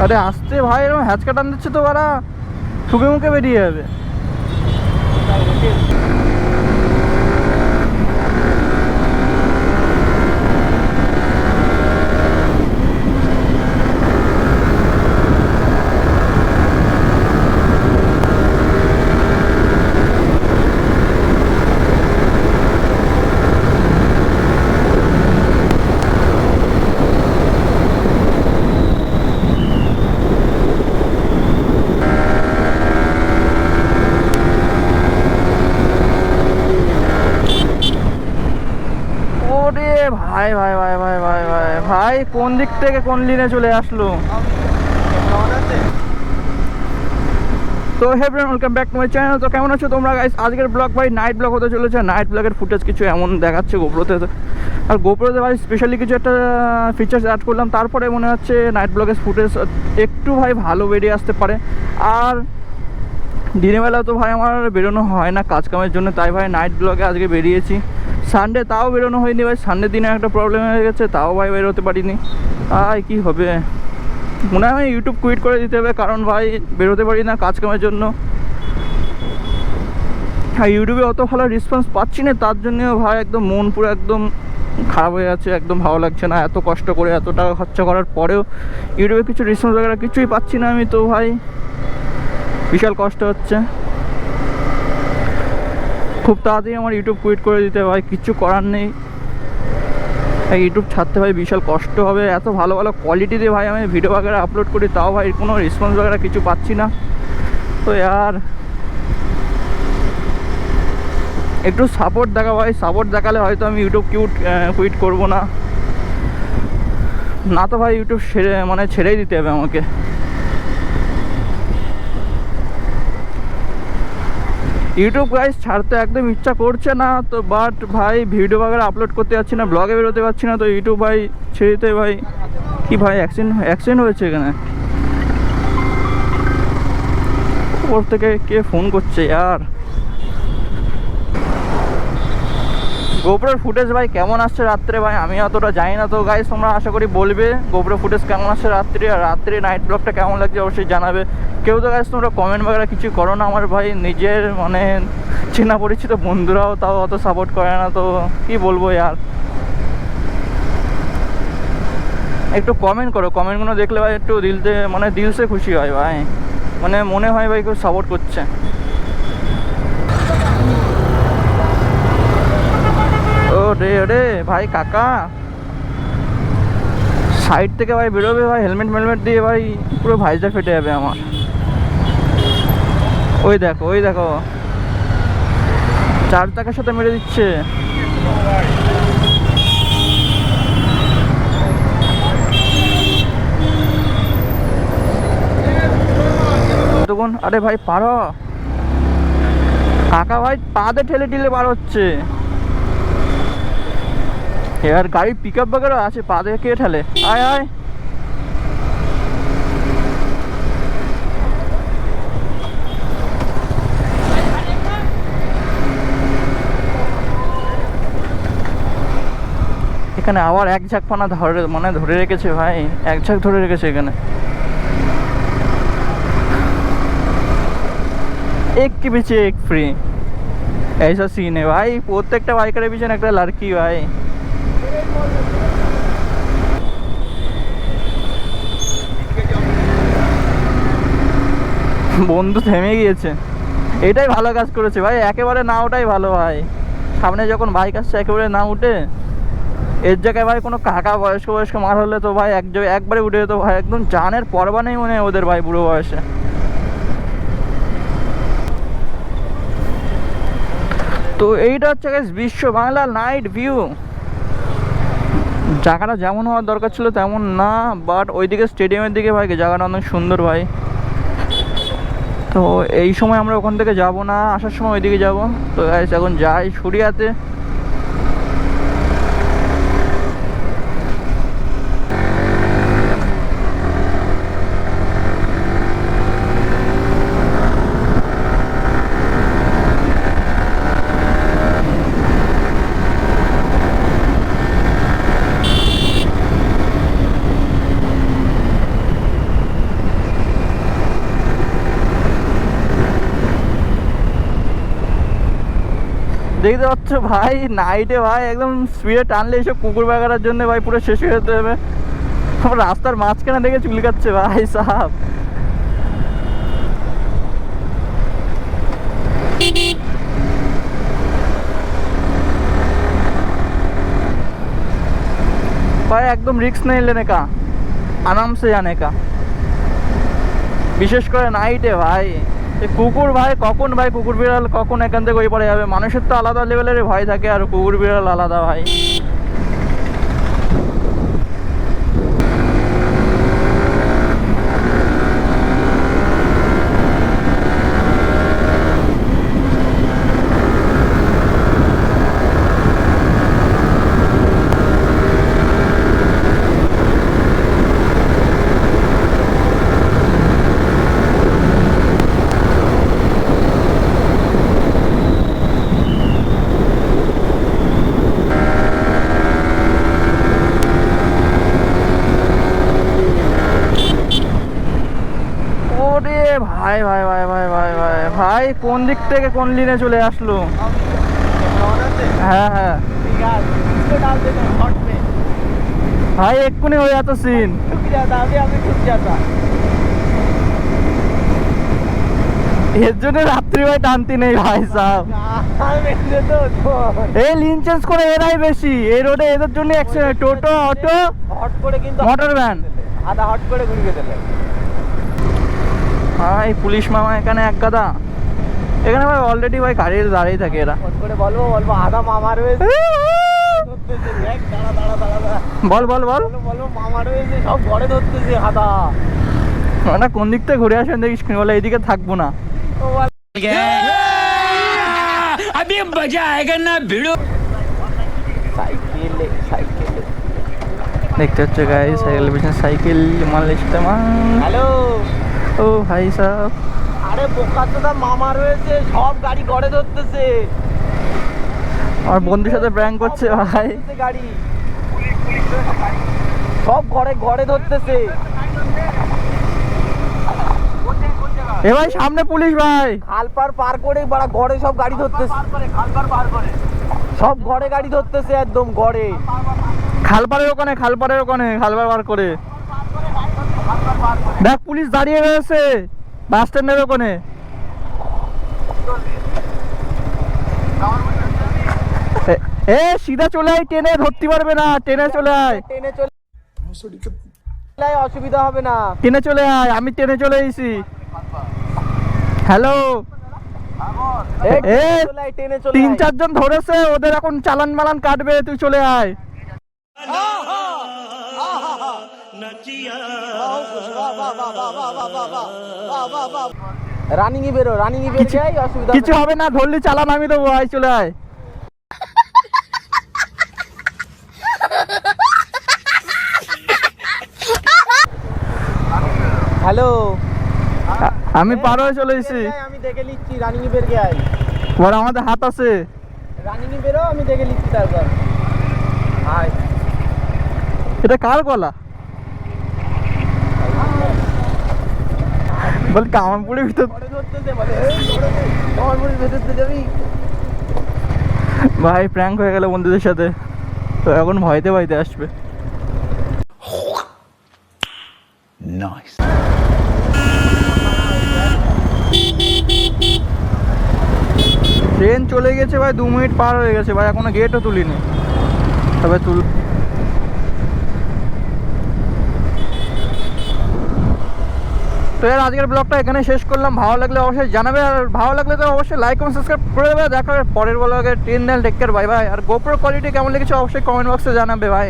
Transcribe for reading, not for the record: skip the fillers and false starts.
আরে আসতে ভাই, এরকম হ্যাচকা টান দিচ্ছে তো ওরা ঠুকে মুখে বেরিয়ে যাবে। ওরে ভাই ভাই ভাই ভাই ভাই ভাই ভাই, কোন দিক থেকে কোন লিনে চলে আসলো। তো hey friend, welcome back to my channel. তো কেমন আছো তোমরা গাইস? আজকের ব্লগ ভাই নাইট ব্লগ হতে চলেছে। নাইট ব্লগের ফুটেজ কিছু এমন দেখাচ্ছে গোপ্রোতে, আর গোপ্রোতে ভাই স্পেশালি কিছু একটা ফিচার্স অ্যাড করলাম, তারপরে মনে হচ্ছে নাইট ব্লগের ফুটেজ একটু ভাই ভালো বেরিয়ে আসতে পারে। আর দিনের বেলা তো ভাই আমার বেরোনো হয় না কাজ কামের জন্য, তাই ভাই নাইট ব্লগে আজকে বেরিয়েছি। সানডে তাও বেরোনো হয়নি ভাই, সানডে দিনে একটা প্রবলেম হয়ে গেছে, তাও ভাই বেরোতে পারিনি। আর কি হবে, মনে হয় আমি ইউটিউব কুইট করে দিতে হবে, কারণ ভাই বেরোতে পারি না কাজ কামের জন্য। হ্যাঁ, ইউটিউবে অত ভালো রেসপন্স পাচ্ছি না, তার জন্যও ভাই একদম মন পুরো একদম খারাপ হয়ে আছে, একদম ভালো লাগছে না। এত কষ্ট করে এত টাকা খরচা করার পরেও ইউটিউবে কিছু রেসপন্স वगैरह কিছুই পাচ্ছি না আমি, তো ভাই বিশাল কষ্ট হচ্ছে। খুব তাড়াতাড়ি আমার ইউটিউব কুইট করে দিতে ভাই, কিচ্ছু করার নেই। ইউটিউব ছাড়তে ভাই বিশাল কষ্ট হবে। এত ভালো ভালো কোয়ালিটি দিয়ে ভাই আমি ভিডিও वगैरह আপলোড করি, তাও ভাই কোনো রেসপন্স वगैरह কিছু পাচ্ছি না। তো यार একটু সাপোর্ট দেখা ভাই, সাপোর্ট দেখালে হয়তো আমি ইউটিউব কুইট করবো না। না তো ভাই ইউটিউব ছেড়েই দিতে হবে আমাকে। ইউটিউব গাইস ছাড়তে একদম ইচ্ছা করছে না তো, বাট ভাই ভিডিও वगैरह আপলোড করতে পারছি না, ব্লগে বেরোতে পারছি না, তো ইউটিউব ভাই ছেড়ে দিতে ভাই। কি ভাই অ্যাক্সিডেন্ট হয়েছে এখানে? ওর থেকে কে ফোন করছে यार? গোপ্রোর ফুটেজ ভাই কেমন আসছে রাত্রে ভাই আমি অতটা জানি না, তো গাইস তোমরা আশা করি বলবে গোপ্রোর ফুটেজ কেমন আসছে রাত্রে, আর রাত্রে নাইট ব্লগটা কেমন লাগছে অবশ্যই জানাবে। কেউ তো গাইস তোমরা কমেন্ট वगैरह কিছু করো না। আমার ভাই নিজের চেনা পরিচিত বন্ধুরাও তাও অত সাপোর্ট করে না, তো কি বলবো यार। একটু কমেন্ট করো, কমেন্টগুলো দেখলে ভাই একটু দিলসে খুশি হয় ভাই, মনে হয় ভাই কেউ সাপোর্ট করছে। ও রে ভাই কাকা সাইড থেকে ভাই বেরোবে ভাই, হেলমেট দিয়ে ভাই পুরো ভাইজা ফেটে যাবে আমার। ওই দেখো চার চাকার সাথে মেরে দিচ্ছে। তখন আরে ভাই পারো কাকা, ভাই পাতে ঠেলে পার হচ্ছে। यार গাড়ি পিক আপ वगैरह আছে, পা দিয়ে কে ঠেলে? আয় আয় এখানে আবার এক ঝাঁক পানা ধরে রেখেছে ভাই, এক ঝাঁক ধরে রেখেছে এখানে। एक के पीछे एक फ्री, ऐसा सीन है भाई। প্রত্যেকটা বাইকারের পিছনে একটা লড়কি ভাই। বন্ধু থেমে গিয়েছে, এটাই ভালো কাজ করেছে ভাই, একেবারে না ওটাই ভালো ভাই। সামনে যখন বাইক আসছে একেবারে না উঠে, এর জায়গায় ভাই কোনো কাকা বয়স্ক মার হলে তো ভাই একবারে উঠে যেত ভাই, একদম জানের পরবা নেই মনে হয় ওদের ভাই বুড়ো বয়সে। তো এইটা হচ্ছে বিশ্ব বাংলা নাইট ভিউ। জায়গাটা যেমন হওয়ার দরকার ছিল তেমন না, বাট ওইদিকে স্টেডিয়ামের দিকে ভাই জায়গাটা অনেক সুন্দর ভাই। তো এই সময় আমরা ওখান থেকে যাব না, আসার সময় ওইদিকে যাব। তো এখন যাই সুরিয়াতে। দেখতে পাচ্ছ ভাই নাইটে ভাই একদম স্পিডে টানলে এসব কুকুর বাগানোর জন্য ভাই পুরো শেষ হয়ে যেতে হবে। আমার রাস্তার মাঝখানে দেখে চুলকাচ্ছে ভাই সাহাব। भाई एकदम रिस्क नहीं लेने का, आराम से जाने का, বিশেষ করে নাইটে ভাই। কুকুর ভাই কখন ভাই কুকুর বিড়াল কখন এখান থেকে ওই পড়ে যাবে, মানুষের তো আলাদা লেভেলের ভয় থাকে আর কুকুর বিড়াল আলাদা ভাই। ভাই ভাই ভাই ভাই ভাই ভাই ভাই কোন দিক থেকে কোন লিনে চলে আসলো। হ্যাঁ হ্যাঁ ভাই এক্ষুনি হয়ে যেত সিন। এর জন্য রাত্রি ভাই টানতি নেই ভাই সাহেব, এই লিন চেঞ্জ করে এরাই বেশি এই রোডে, এদের জন্য অ্যাক্সিডেন্ট। টোটো অটো হট করে কিন্তু মোটর ভ্যান আধা হট করে ঘুরিয়ে দিলে ভাই। পুলিশ মামা এখানে এক গাদা, এখানে ভাই অলরেডি ভাই গাড়ি দাঁড়িয়ে থাকে এরা। বলবো বলবো আধা মামা রয়েছে, বল বল বল বলবো মামা রয়েছে, সব ঘরে ধরতেছে আধা। মানে কোন দিক থেকে ঘুরে আসেন দেখিস, বলে এইদিকে থাকবো না। अभी मजा आएगा ना भिड़ो। साइकिल साइकिल देखते হচ্ছে गाइस, साइकिल পিছনে साइकिल माल इस्तेमाल। हेलो ও ভাই সাহেব, আরে বোকাচোদা মামা রয়েছে, সব গাড়ি ঘরে ধরতেছে। আর বন্ধুর সাথে প্র্যাঙ্ক করছে ভাই, গাড়ি সব ঘরে ঘরে ধরতেছে। এ ভাই সামনে পুলিশ ভাই, খালপার পার করে বড় ঘরে সব গাড়ি ধরতেছে, খালপার পার করে সব ঘরে গাড়ি ধরতেছে, একদম ঘরে খালপারের ওখানে, খালপারের ওখানে খালপার পার করে। দেখ পুলিশ দাঁড়িয়ে রয়েছে বাস স্ট্যান্ডের ওখানে। এ সিধা চলে আয়, ট্রেনে ধরতে পারবে না, ট্রেনে চলে আয়, ট্রেনে চলে আয়, অসুবিধা হবে না, ট্রেনে চলে আয়, আমি ট্রেনে চলে এসেছি। হ্যালো, তিন চারজন ধরেছে, ওদের এখন চালান মালান কাটবে, তুই চলে আয়। রানিং বেরো, রানিং বেরিয়ে অসুবিধা কিছু হবে না, ধরলি চালান আমি দেবো, আয় চলে আয়। হ্যালো, আমি পার হয়ে চলে এসেছি, আমি দেখে নিচ্ছি, রানিং বের গে আয়, ওর আমাদের হাত আছে, রানিং বেরো, আমি দেখে নিচ্ছি তারপর আয়। এটা কার গলা বল, কামারপুরের ভিতর ভাই প্র্যাঙ্ক হয়ে গেল বন্ধুদের সাথে, তো এখন ভয়তে ভয়তে আসবে। নাইস। ট্রেন চলে গেছে ভাই, 2 মিনিট পার হয়ে গেছে ভাই, এখনো গেটও তুলিনি, তবে তুল। তো এর আজকের ব্লগটা এখানে শেষ করলাম। ভালো লাগলে অবশ্যই জানাবে, আর ভালো লাগলে তো অবশ্যই লাইক এবং সাবস্ক্রাইব করে দেবে। দেখা হবে পরের ব্লগে। Then take care, bye bye. আর গোপ্রো কোয়ালিটি কেমন লেগেছে অবশ্যই কমেন্ট বক্সে জানাবে ভাই।